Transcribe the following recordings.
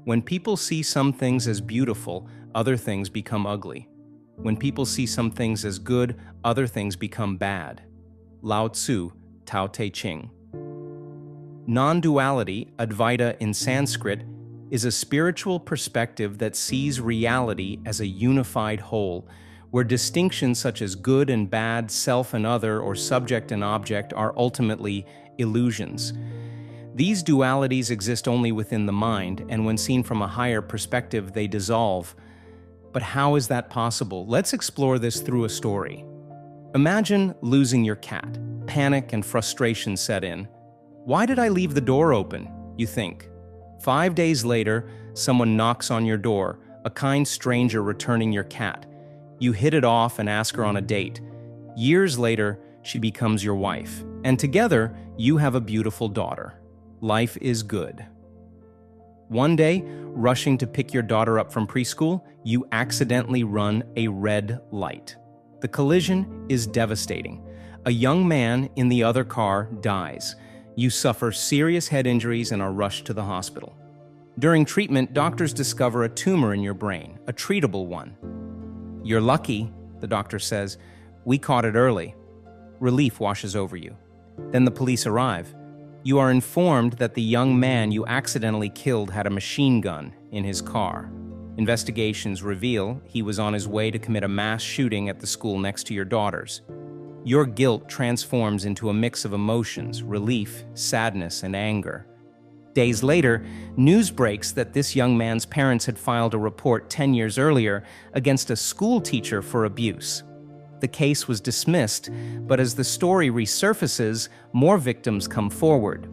When people see some things as beautiful, other things become ugly. When people see some things as good, other things become bad. Lao Tzu, Tao Te Ching. Non-duality, Advaita in Sanskrit, is a spiritual perspective that sees reality as a unified whole, where distinctions such as good and bad, self and other, or subject and object are ultimately illusions. These dualities exist only within the mind, and when seen from a higher perspective, they dissolve. But how is that possible? Let's explore this through a story. Imagine losing your cat. Panic and frustration set in. Why did I leave the door open? You think. 5 days later, someone knocks on your door, a kind stranger returning your cat. You hit it off and ask her on a date. Years later, she becomes your wife, and together, you have a beautiful daughter. Life is good. One day, rushing to pick your daughter up from preschool, you accidentally run a red light. The collision is devastating. A young man in the other car dies. You suffer serious head injuries and are rushed to the hospital. During treatment, doctors discover a tumor in your brain, a treatable one. You're lucky, the doctor says. We caught it early. Relief washes over you. Then the police arrive. You are informed that the young man you accidentally killed had a machine gun in his car. Investigations reveal he was on his way to commit a mass shooting at the school next to your daughter's. Your guilt transforms into a mix of emotions, relief, sadness, and anger. Days later, news breaks that this young man's parents had filed a report 10 years earlier against a school teacher for abuse. The case was dismissed, but as the story resurfaces, more victims come forward.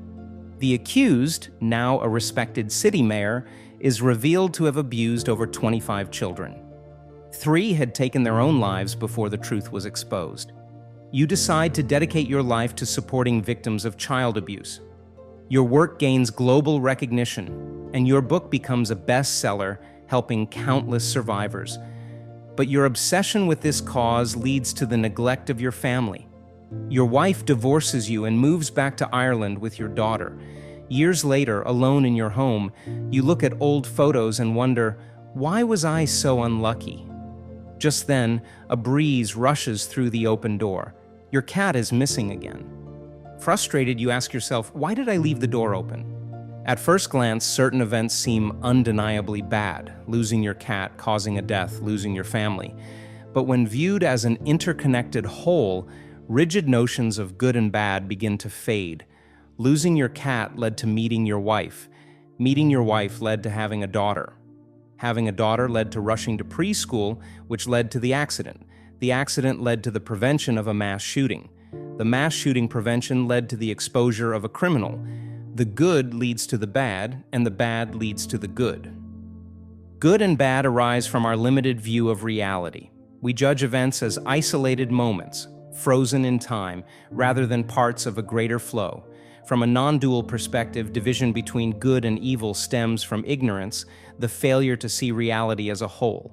The accused, now a respected city mayor, is revealed to have abused over 25 children. 3 had taken their own lives before the truth was exposed. You decide to dedicate your life to supporting victims of child abuse. Your work gains global recognition, and your book becomes a bestseller, helping countless survivors. But your obsession with this cause leads to the neglect of your family. Your wife divorces you and moves back to Ireland with your daughter. Years later, alone in your home, you look at old photos and wonder, why was I so unlucky? Just then, a breeze rushes through the open door. Your cat is missing again. Frustrated, you ask yourself, why did I leave the door open? At first glance, certain events seem undeniably bad, losing your cat, causing a death, losing your family. But when viewed as an interconnected whole, rigid notions of good and bad begin to fade. Losing your cat led to meeting your wife. Meeting your wife led to having a daughter. Having a daughter led to rushing to preschool, which led to the accident. The accident led to the prevention of a mass shooting. The mass shooting prevention led to the exposure of a criminal. The good leads to the bad, and the bad leads to the good. Good and bad arise from our limited view of reality. We judge events as isolated moments, frozen in time, rather than parts of a greater flow. From a non-dual perspective, division between good and evil stems from ignorance, the failure to see reality as a whole.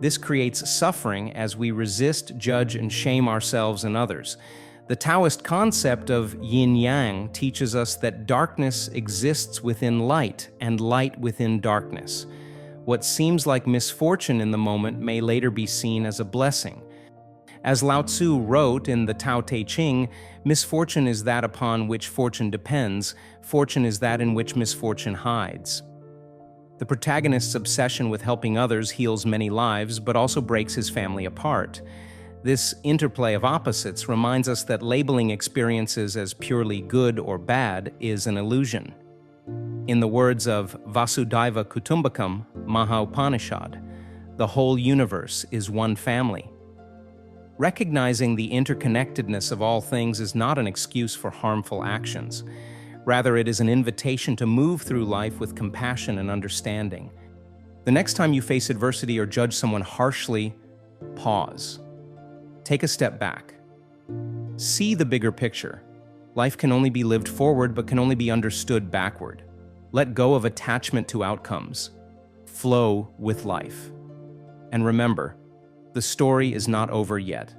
This creates suffering as we resist, judge, and shame ourselves and others. The Taoist concept of yin-yang teaches us that darkness exists within light and light within darkness. What seems like misfortune in the moment may later be seen as a blessing. As Lao Tzu wrote in the Tao Te Ching, misfortune is that upon which fortune depends, fortune is that in which misfortune hides. The protagonist's obsession with helping others heals many lives, but also breaks his family apart. This interplay of opposites reminds us that labeling experiences as purely good or bad is an illusion. In the words of Vasudhaiva Kutumbakam, Maha Upanishad, the whole universe is one family. Recognizing the interconnectedness of all things is not an excuse for harmful actions. Rather, it is an invitation to move through life with compassion and understanding. The next time you face adversity or judge someone harshly, pause. Take a step back. See the bigger picture. Life can only be lived forward, but can only be understood backward. Let go of attachment to outcomes. Flow with life. And remember, the story is not over yet.